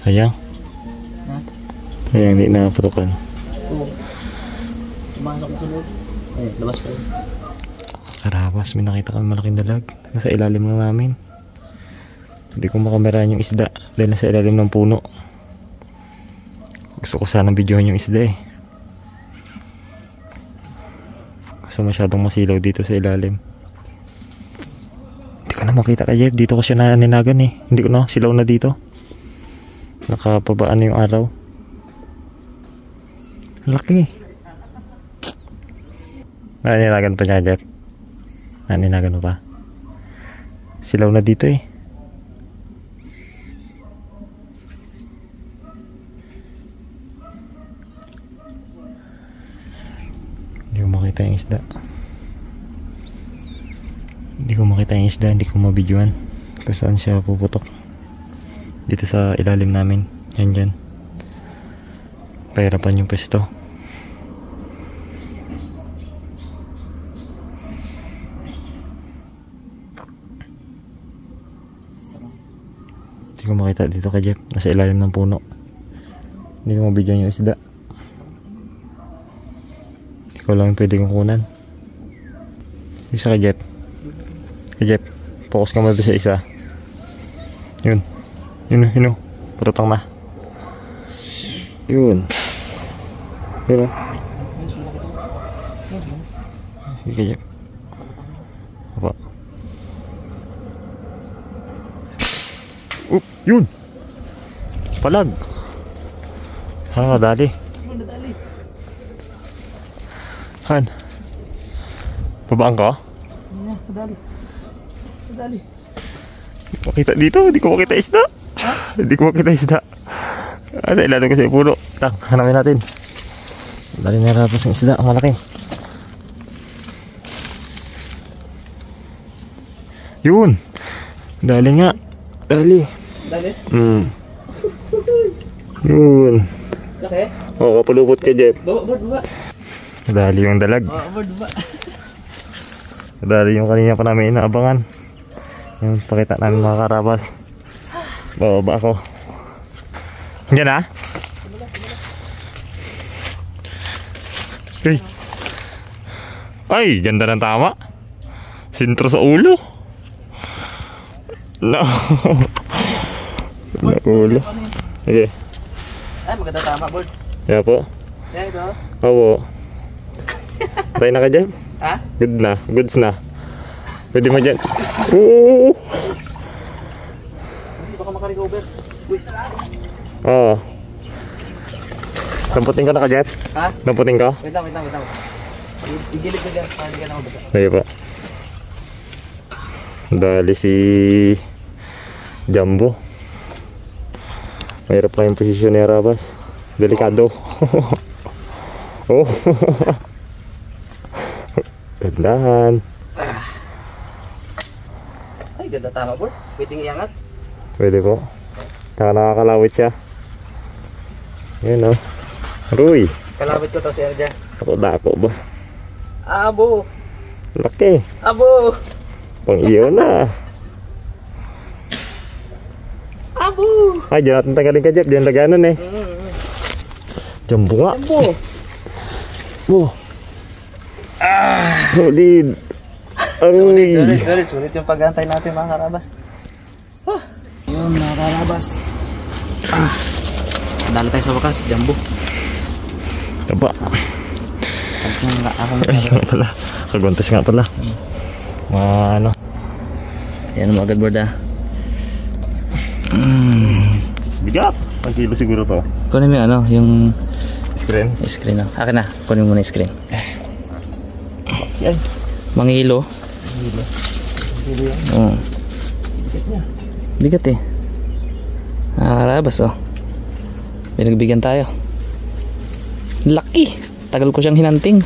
Sayang. Ha? Sayang, hindi naputukan. Oo. Tumasok na sa loob. Eh, labas pa rin. Karabas, may nakita kami malaking dalag. Nasa ilalim lang namin. Hindi ko makameraan yung isda dahil nasa ilalim ng puno. Gusto ko sanang videohan yung isda eh. Kasi masyadong masilaw dito sa ilalim. Hindi ko na makita ka Jeff. Dito ko siya naninagan eh. Hindi ko na, silaw na dito. Nakapabaan na yung araw. Laki. Naninagan pa niya Jeff. Naninagan mo pa. Silaw na dito eh. Hindi ko makita yung isda. Hindi ko mabidyoan kung saan siya puputok. Dito sa ilalim namin. Yan dyan. Pahirapan yung pwesto. Hindi ko makita dito kay Jeff. Nasa ilalim ng puno. Hindi ko mabidyoan yung isda. Ikaw lang pwede kong kunan. Isa kay Jeff. Focus ka muna sa isa. Yun. Patutang na. Yun. Yun. Sige kay Jeff. Apa. Yun. Palag. Ano nga dali? Han. Babaan ka? Dali. Makita dito, hindi ko makita isda. Hindi ko makita isda. Sa ilalim kasi puno. Tang, hanapin natin. Dali na rapos ng isda, ang malaki. Yun. Dali nga. Dali. Yun. Laki? Oo, kapulupot ka Jeff. Baba. Dali yung dalag. Baba. Dali yung kanina pa namin inaabangan. Yung pakita namin mga karabas. Bababa ako. Diyan na? Ay, ganda ng tama. Sintro sa ulo. No. Sa ulo. Okay. Ay, maganda tama, board. Yeah po. Yan ito. Oo. Try na ka dyan? Ha? Good na. Goods na. Pwede mo dyan. Oo. Baka makarecover. Uy. Oo. Damputin ka na ka dyan? Ha? Damputin ka? Wait lang. Igilid ko dyan. Hindi ka na mabasa. Ayun po. Dali si Jumbo. Mahirap pa yung posisyon ni Rabas. Delikado. Oh. Gandahan. Ay, ganda tama, board. Pwedeng iangat. Pwede po. Nakakalawit siya. Yan o. Ruy. Kalawit ko to si Erja. Dako ba? Abo. Laki. Abo. Pang iyo na. Abo. Ay, dyan natin tanggalin ka Jeff. Dyan laganan eh. Jumbo nga. Abo. Oh. Solid. Aroy. Sulit yung pag-antay natin mga karabas. Yun mga karabas. Dalo tayo sa wakas, Jumbo. Taba. Ayun pala. Kaguntas nga pala. Ano. Yan mo agad, board ah. Bigat. 1 kilo siguro to. Kunin mo yung ano, yung Screen. na. Akin na, kunin mo na yung screen. Yan. Mangilo. Oo. Bigat eh. Karabas oh. Pinagbigyan tayo. Laki. Tagal ko siyang hinanting.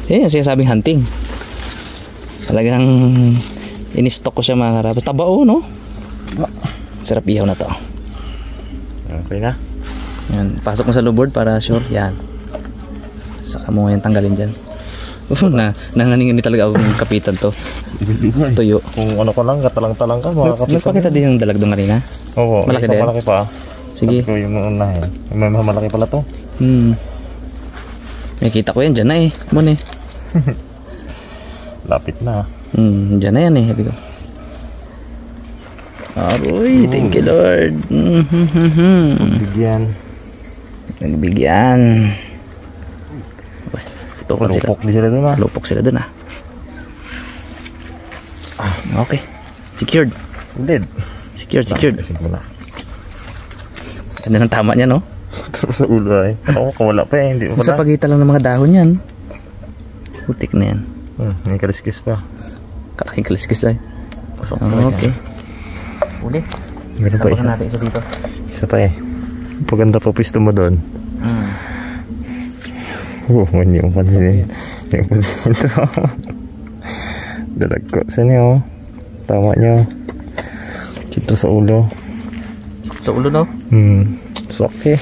Eh, sinasabing hunting. Talagang in-stock ko siya mga karabas. Tabao no? Sarap ihaw na to. Okay na. Yan, pasok mo sa lubord para sure. Yan. Saka mo yung tanggalin dyan. Nanganingin talaga akong kapitan to. Tuyo. Kung ano ka lang, katalang-talang ka, makakapit. Nagpakita din yung dalag doon kanina. Oo, Malaki ito din? malaki pa. Sige. Sabi ko yung unahin. May malaki pala to. May kita ko yan dyan na eh. Mon eh. Lapit na. Dyan na yan eh. Sabi ko. Aroy, thank you Lord. Bigyan. Nagbigyan. Tukol sila. Lupok din sila dun ah. Lupok sila dun ah. Okay. Secured. Dead. Secured. Kasi mo na. Ganda ng tama niya no? Tapos sa ulo ay. Ako kawala pa eh. Hindi mo Sa pala. pagitan lang ng mga dahon yan. Putik na yan. May kaliskis pa. Kalaking kaliskis ay. Pasok Okay. Uli. Meron pa Tapakan isa. natin isa dito. Isa pa eh. Paganda pa pisto mo doon. Yung pansinin. Yung pansinin to. Dalag ko sa niyo. Tama niyo. Dito sa ulo. Sa ulo no? So okay.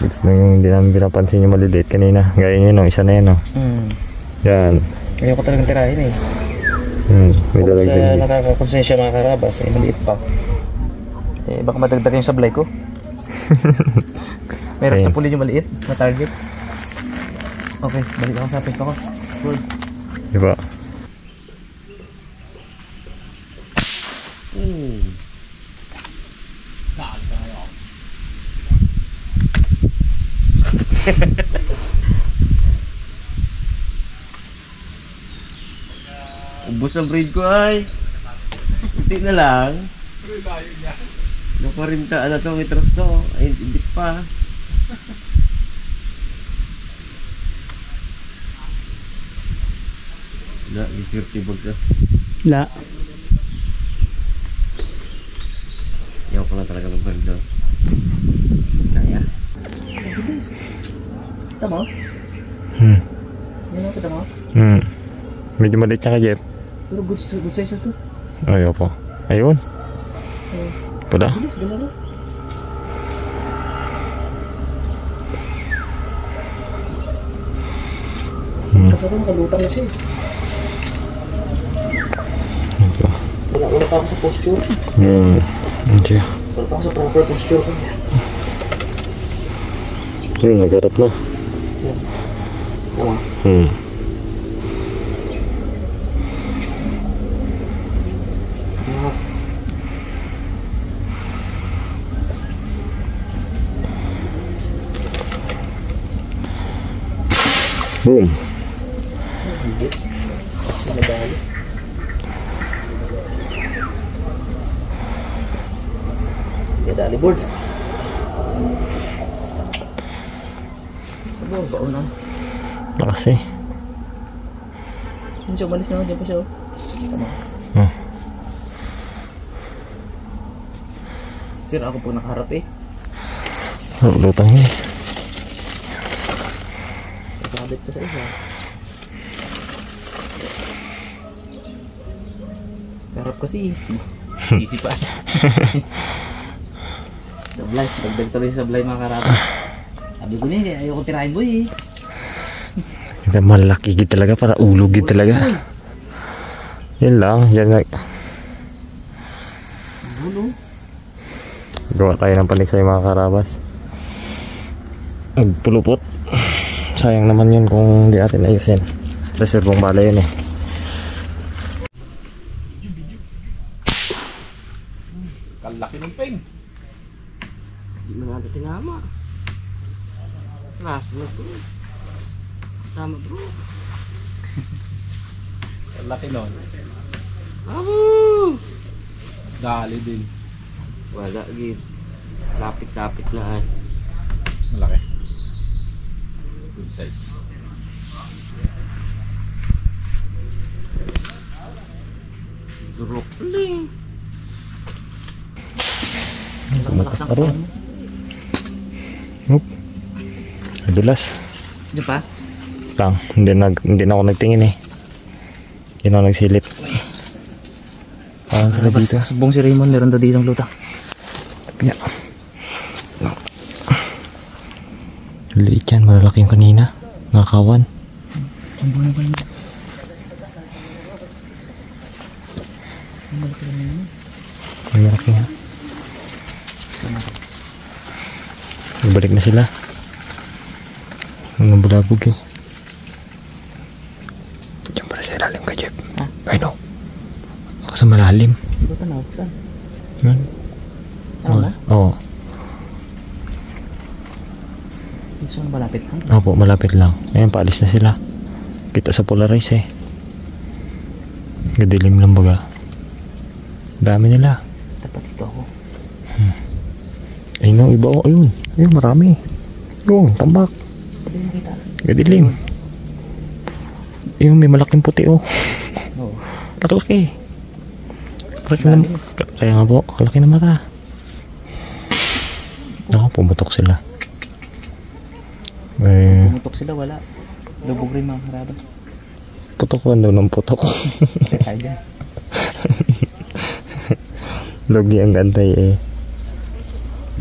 Ito na yung hindi namin pinapansin yung maliliit kanina. Gaya nyo no, isa na yan no. Yan. Ayoko talagang tirahin eh. May dalag Sa din. nakakakonsensya mga karabas eh, maliit pa. Eh baka madagdag yung sablay ko. Meron Ayun. sa pulin yung maliit na target. Okay, balik ako sa pwesto ko. Good. Diba? Ubus ang breed ko ay. Hindi na lang. Yung 40 ano to, metros to. Ay, hindi pa. Wala, gisurti bags ah. La. Yaw ko lang talaga mag-breed daw. Kaya. Tama? Yan ako tama? Medyo maliit niya ka Jeff. Pero good size na to. Ayaw po. Ayun. Pala. Bilis, gano'n na. Kasama makalutang na siya eh. Wala pa ako sa posture. Okay. Wala pa ako sa proper posture ko. Nagarap na. Tama. Boom. Sinadali. Sinadali board. Ano, baon na. Lakas eh. Hindi siya umalis na, diyan pa siya. Tama. Sir, ako po nakaharap eh. Lutang eh. Sabit ka sa isa. Harap kasi. Easy pa. Sablay. Dagdag tuloy sablay mga karapas. Sabi ko niya, ayoko tirahin boy eh. Kita malaki gid talaga para ulo gid talaga. Yan lang. Yan lang. Ulo. Gawa tayo ng panisay mga karabas. Pulupot. Sayang naman yun kung di atin ayusin. Reservong bala yun eh. Kalaki ng peng. Hindi mo nga tinama. Last mo to. Tama bro. Kalaki nun. Amo! Dali din. Wala, gid. Lapit-lapit na ay. Malaki. Good size. Durok lang. Tumakas pa rin. Nope. Nadulas. Diyan pa? Lang. Hindi na ako nagtingin eh. Hindi na ako nagsilip. Parang sila dito. Subong si Raymond, meron daw ditong lutang. Yeah. Liit yan. Malalaki yung kanina. Nakakawan. May malaki nga. Balik na sila. Mga bulabog eh. Diyan para sa ilalim ka, Jeff. Ha? Ay no. Ako sa malalim. Ito ka na, saan? Yan. Ano na? Oo. Gusto mo malapit lang? Opo, malapit lang. Ayan, paalis na sila. Kita sa Polarize eh. Gadilim lang baga. Dami nila. Dapat ito ako. Ayun ang iba oh. Ayun. Ayun, marami. Yun, tambak. Pwede makita. Gadilim. Ayun, may malaking puti oh. Oo. Laki. Laki na. Kaya nga po, laki na mata. Ako, pumutok sila. Eh, Pumutok sila, wala. Lubog rin mga karabas. putok ko, ano ng putok. Kaya dyan. Logi ang gantay eh.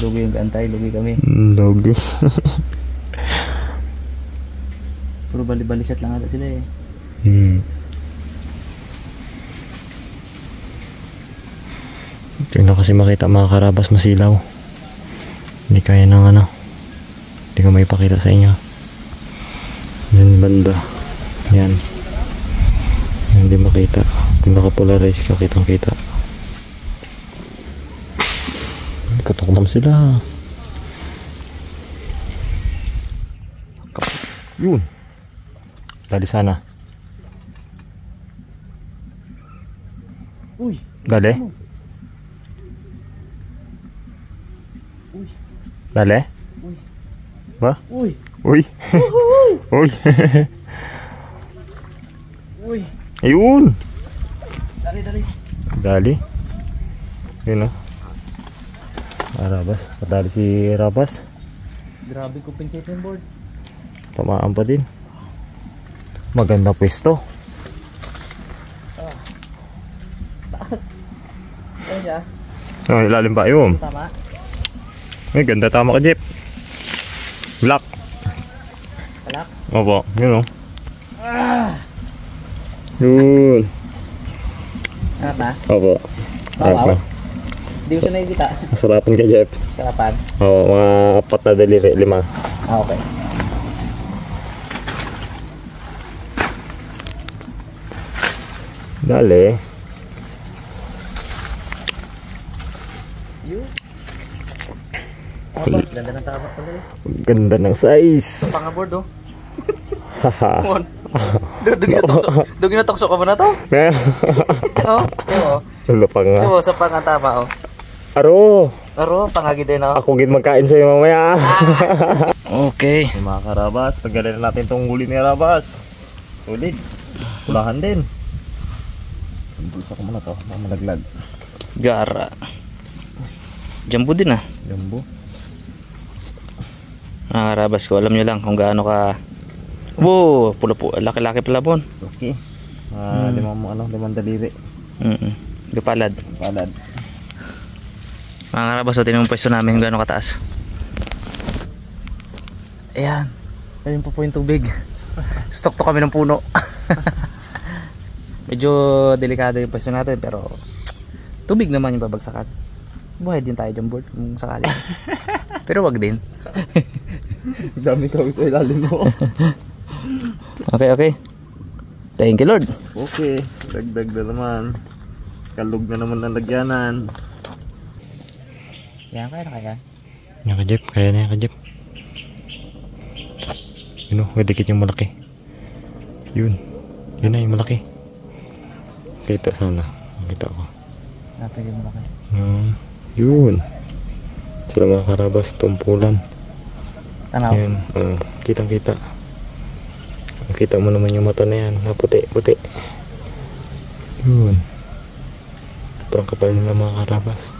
Lugi yung gantay, lugi kami. Logi. Puro bali-balisat lang ata sila eh. Tingnan kasi makita mga karabas masilaw. Hindi kaya ng ano. Hindi ko maipakita sa inyo. Yan banda. Yan. Hindi makita. Kung naka-polarize ka, kitang kita. Putok naman sila. Yun. Dali sana. Uy! Dali? Uy! Dali? Uy! Ba? Uy! Uy! Uy! Uy! Ayun! Dali! Dali. Yun o. Rabas. Padali si Rabas. Grabe compensating board. Tamaan pa din. Maganda pwesto. Taas. Ano siya? Oh, ilalim pa yun. Tama? Ay, ganda, tama ka, Jeff. Black. Kalak? Opo, yun o. Yun. Hanap na? Opo. Wow. Hindi ko siya nakikita. Masarapan ka, Jeff. Sarapan? Oo, mga 4 na daliri, 5. Ah, okay. Dali. You? Ano ba? Ganda ng tama pala eh. Ganda ng size. Ito pa nga board oh. Haha. Mon. Dugi na tukso ka mo na to? Oo. Ano pa nga? Oo, sa pangantama oh. Aro. Aro, pangagi din oh. Ako gin magkain sa'yo mamaya. Okay. Hey, mga karabas, tagalin na natin itong huli ni Rabas. Ulit. Kulahan din. Bulsa ko muna to, malaglag. Gara. Jumbo din ah. Jumbo. Nakarabas ko, alam nyo lang kung gaano ka. Wow, pula po, laki-laki pala bon. Okay. 5 daliri. Gapalad. Palad. Mga karabas, so tinan mo pwesto namin kung gaano kataas. Ayan. Ayun po yung tubig. Stock to kami ng puno. Medyo delikado yung pwesto natin pero tubig naman yung babagsakan. Buhay din tayo dyan board kung sakali. Pero wag din. Dami kawis sa ilalim mo. Okay. Thank you Lord. Okay. Dagdag na naman. Kalug na naman ang lagyanan. Yan, kaya na kaya. Yan ka Jeff. Kaya na yan ka Jeff. Yun o. Dikit yung malaki. Yun. Yun na yung malaki. Kita sana. Kita ko. Napagin mo laki. Yun. Sila mga karabas. Tumpulan. Tanaw. Yan. Kitang kita. Kita mo naman yung mata na yan. Na puti. Yun. Parang kapal nila mga karabas.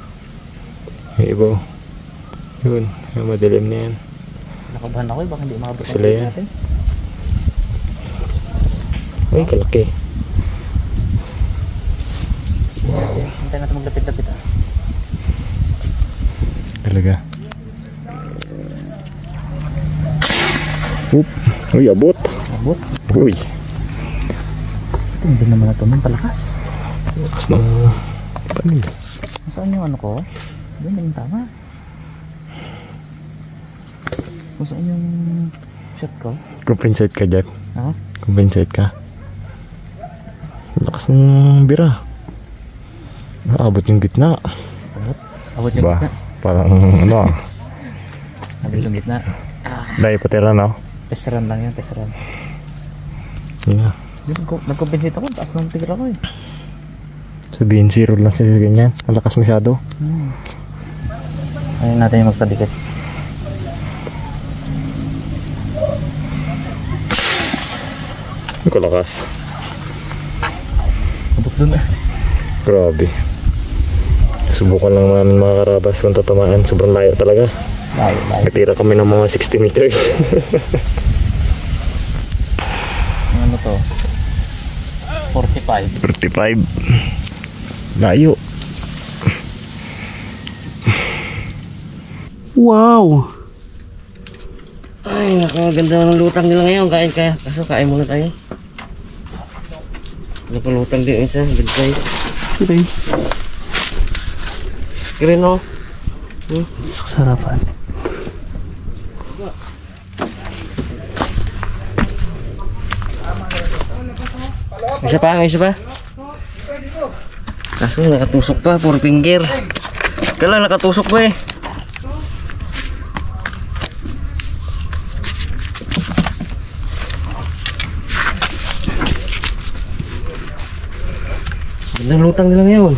Yung iba. Yun. Yung madilim na yan. Nakabahan ako baka hindi makabot Sila yan. natin. Ay, kalaki. Hintayin natin maglapit-lapit ah. Talaga. Oop. Uy, abot. Abot. Uy. Hindi naman na ito man palakas. Lakas ng panil. Nasaan yung ano ko? Doon yung tama. Kung saan yung shot ko? Compensate ka, Jeff. Ha? Compensate ka. Lakas ng bira. Abot yung gitna. Abot yung Ba? gitna. Parang ano. Abot yung gitna. Dahil patira na. Test run lang yan, test run. Yeah. Nag-compensate ako, taas ng tira ko eh. Sabihin zero lang sa ganyan. Ang lakas masyado. Ayun natin yung magpadikit. Ang kalakas. Abot dun eh. Grabe. Subukan lang namin mga karabas kung tatamaan. Sobrang layo talaga. Layo. Natira kami ng mga 60 meters. Ano to? 45. 35. Layo. Wow! Ay, nakaganda ng lutang nila ngayon. Kain kaya. Kaso kain muna tayo. Ano pa lutang din isa. Good size. Okay. Green o. Sarapan. Isa pa. Kaso nakatusok pa. 4 finger. Kailan nakatusok pa eh. Gandang lutang nila ngayon.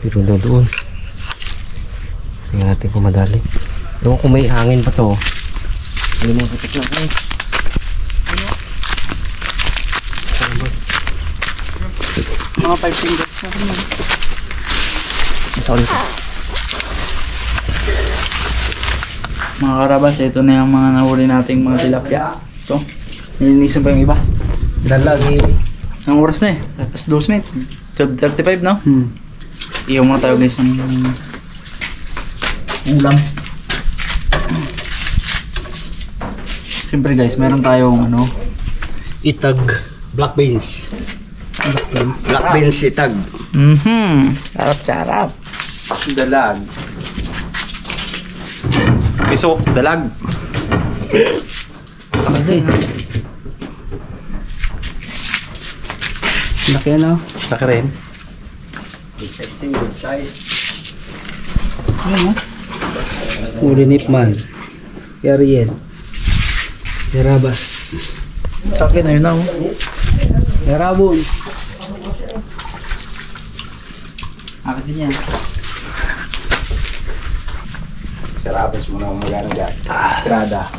Pero daw doon. Sige natin kung madali. Doon kung may hangin pa to. Hindi mo putik na ako. Mga 5 fingers. Sorry. Mga karabas, ito na yung mga nahuli nating mga tilapia. So, nilinisan pa yung iba. Dalagi. Ang oras na eh. Tapos 2 minutes. 12:35 no? Iyaw muna tayo guys ng ulam. Siyempre guys, meron tayong ano, Itag. Black beans. Black beans itag. Sarap. Dalag. Piso, dalag. Laki din. Laki ano? Laki rin. Good size. Ayan Uli Nipman. Yariel. Yarabas. Sa akin na yun na. Yarabons. Akin din yan. Yarabas mo na magana dyan. Grada.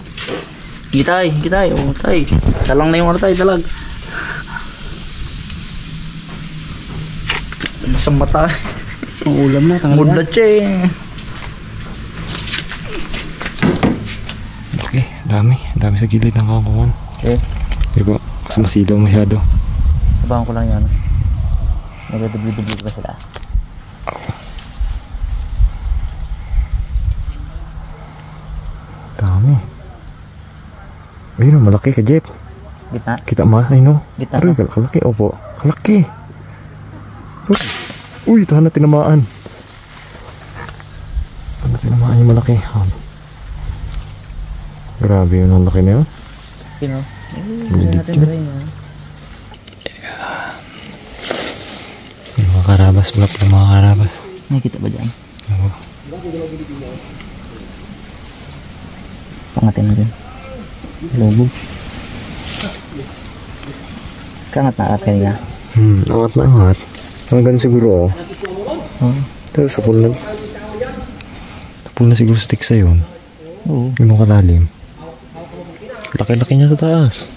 Gitay. O, tay. Salang na yung ano tay, dalag. Masang mata. Ang ulam na. Mudlat siya eh. Okay, dami sa gilid ng kangkungan. Okay. Di ba? Mas masilaw masyado. Sabahan ko lang yun. Nagdubli-dubli ba sila? Dami. Ayun, malaki ka, Jeff. Gitna? Kita mo, ayun o. Gitna Aray, kalaki, opo. Kalaki. Uy, ito na tinamaan. Ano tinamaan yung malaki? Grabe yun, ang laki na yun. Pino? Hindi natin na rin. Mga karabas, vlog ng mga karabas. Nakikita ba dyan? Oo. Pangatin na din. Lubog. Kangat na akat kanina. Angat na angat. Ang ganun siguro oh. Tapos sapul na siguro sa tiksa yun. Oo. Ganun kalalim. Laki-laki niya sa taas.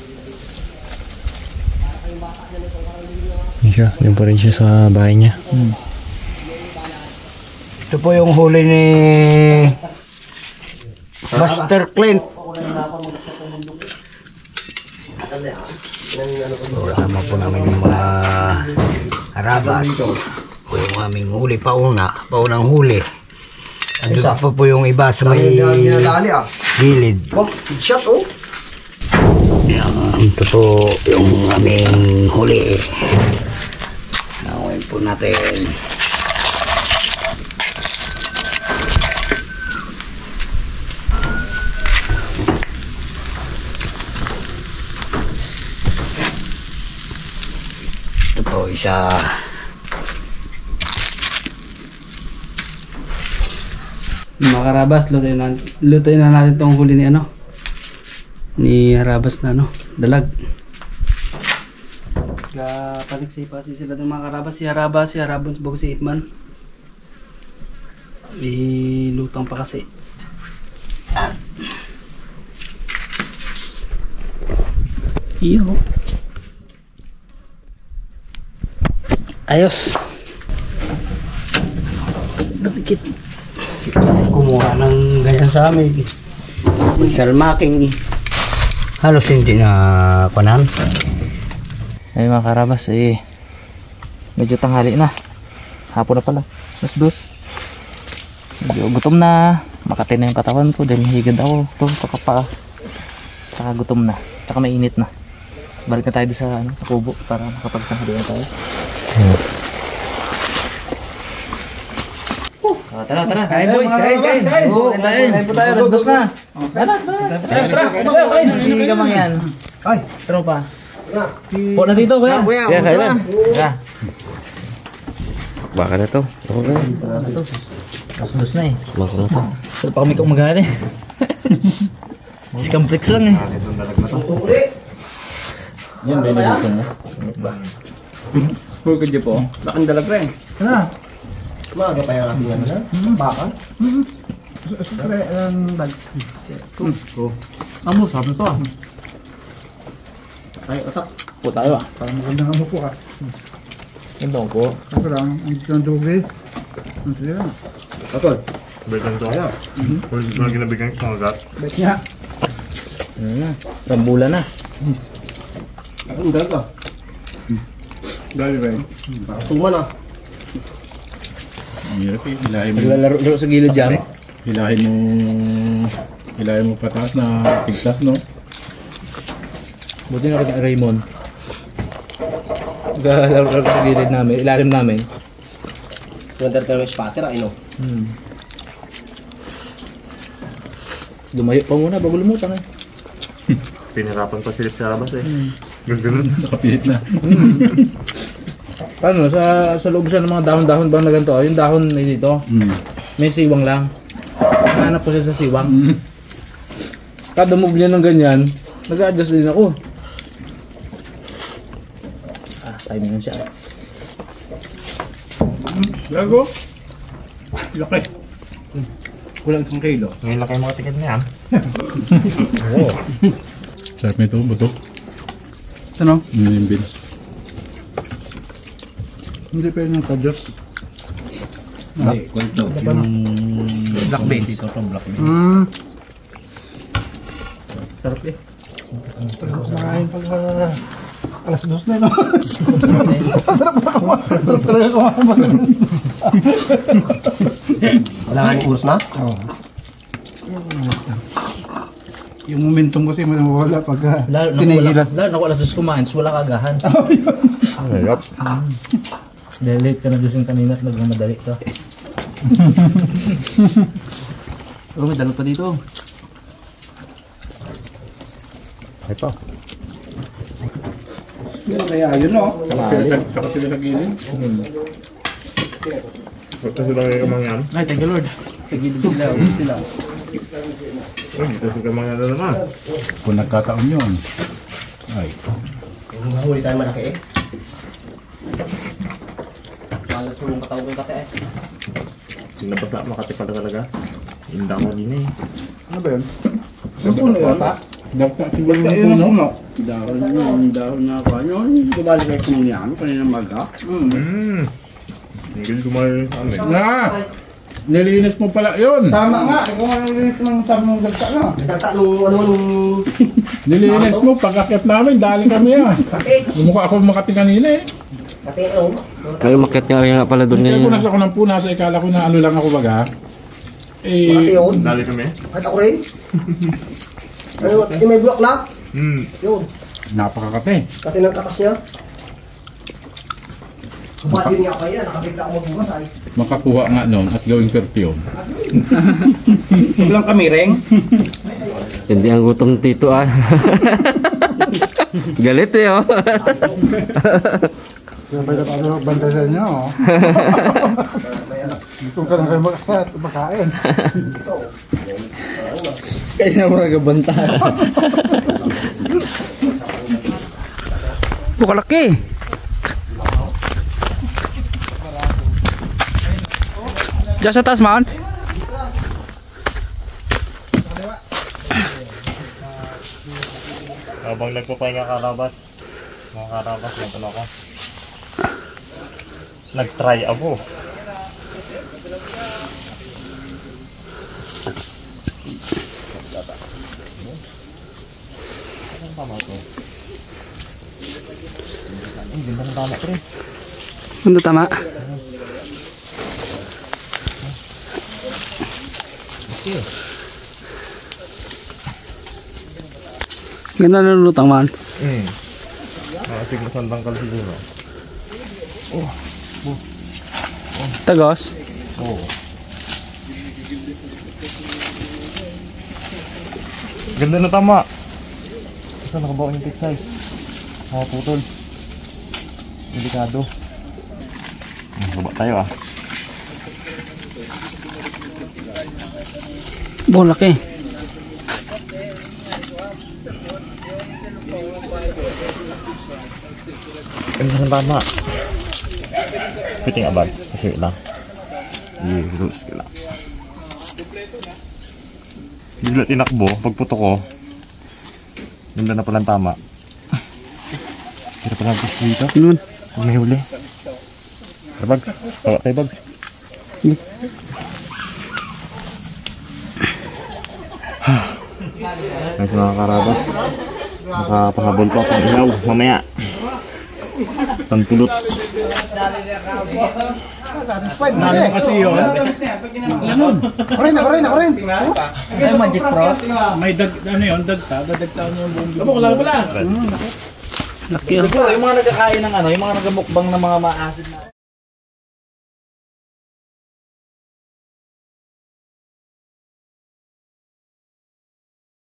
Yun siya, yun pa rin siya sa bahay niya. Ito po yung huli ni Buster Clint. Kasama po namin yung mga harabas. Po yung aming huli paunang huli. Andun pa po yung iba sa may gilid. Shot oh. Ito po yung aming huli. Nawin po natin. Ito po, isa. Mga karabas, lutuin na natin tong huli ni ano. Ni Harabas na ano, dalag. Paliksipa si sila ng mga karabas. Si Harabons, bago si Ipman. Ilutang pa kasi. Iyo. Ayos. Dikit. Kumuha ng ganyan sa amin. Salmaking. Halos hindi na kunan. Ay mga karabas, medyo tanghali na. Hapon na pala. Dos. Medyo gutom na. Makati na yung katawan ko dahil higad ako. Ito pa. Tsaka gutom na. Tsaka mainit na. Balik na tayo sa kubo para makapagtanghalian tayo. Tara, kain boys, kain. Kain po tayo, alas 2 na. Tara. Sige kamang yan. Ay, Tropa. Po na dito, kuya. Kuya, kain na. Tara. Baka na to. Ako na. Alas 2 na eh. Baka na to. Saan pa kami kumagana eh. Scamplex lang eh. Yan ba yung nagusong mo? Huwag ka dyan po. Bakang dalag rin. ano? Maaga pa yung ating ano na? Baka? Siyempre, bag. Amo, sabi ito ah. Ay, otak. Po tayo ah. Parang magandang ano po ah. Yung daw po. Ako lang, ang dugay. Ang sila. Atol. Bigyan to. Kung mga ginabigyan ko sa gat. Bait niya. Rambulan na. Ang dalag ka. Gali rin. Tuman ah. Ang hirap eh. Hilahin mo, Naglalaro sa gilid dyan. hilahin mo pataas na pigtas, no? Buti na kita Raymond. Naglalaro sa gilid namin. Ilalim namin. Tuwanda rin yung spatter ah, ino. Lumayo pa muna bago lumutang eh. Pinirapan pa silip sa labas eh. Gagano'n. Nakapilit na. Paano? Sa loob siya ng mga dahon-dahon bang na ganito? Yung dahon na dito, may siwang lang. Nahanap ko siya sa siwang. Kada move niya ng ganyan, nag-a-adjust din ako. Timing siya. Gago. Laki. Kulang 1 kilo. Ngayon lang kayo mga ticket niya. Sarap nito, buto. Ano? Yung beans. Hindi pa yun yung kadyos. Hindi, kwento. Yung black beans. Dito itong black beans. Sarap eh. Kumakain pag alas 2 na no? Sarap talaga kumain pag alas 2. Wala nga yung uros na? Oo. Yung momentum kasi mawawala pag tinigilan. Lalo na alas 2 kumain, so wala kagahan. Ayop. Dahil late ka na Diyos yung kanina at nagmamadali ka. Oh, may dalo pa dito. Ay pa. Kaya yun no? Saka sila sa gilid. Ito sila yung kamangyan. Ay, thank you Lord. Sa gilid sila. Ay, dito sila kamangyan na naman. Kung nagkataon yun. Ay. Mahuli tayo malaki eh. Sinabasa makati pala talaga. Hindi ako din eh. Ano ba yun? Yung puno yun? Dagta siguro Dagta ng yun puno. ang puno. Dahon na pa yun. Gumali kayo kung yan. Kanina maga. Hindi gumayo sa amin. Na! Nilinis mo pala yun. Tama nga, ikaw nga nilinis ng sabi ng gagta na. Nagkata nung Nilinis mo. Pagkakit namin, dali kami ah. Lumukha ako Makati kanina eh. Kayo makiat nga rin nga pala doon Kaya ngayon. punas ako ng punas, ikala ko na ano lang ako baga. Eh, yun. Dali kami. Kahit ako rin. Ano, may block na? Yun. napakakate. Kati ng katas niya. Kumatin niya kayo, nakabigla ako magbukas ay. Makakuha nga nun at gawing perfume. Kulang kami ring. Hindi ang gutom tito ah. Galit eh oh. Sabay na paano magbantay sa inyo. Kung ka lang kayo makain. Kaya na mo nagabanta. Bukalaki. Diyan sa taas, Maon. Habang nagpapahinga karabas, mga karabas, nandun ako. Nag-try ako. Anong tama ito? Ang ganda ng tama ito rin. Ano tama? Ganda na lutang, man. Nakasiglasan tangkal siguro. Tagos. Oo. Ganda na tama. Saan nakabawa yung tick size? Mga putol. Delikado. Baba tayo ah. Bukalaki. Ganda ng tama. Fitting abad. Kasi lang. Yes, lang. Bigla tinakbo. Pagputo ko. Ganda na palang tama. Kira palang fish dito. Nun. Kung may huli. Tara bags. Bawa tayo bags. Nice mga karabas. Makapahabol pa akong ilaw mamaya. Tantulots. Nalo kasi yun. Ganun. Ako rin. Ay, Magic Pro. May ano yun, dadagtaan yung buong bibig. Wala pala. Laki. Yung mga nagkakain ng ano, yung mga nagamukbang ng mga maasin na.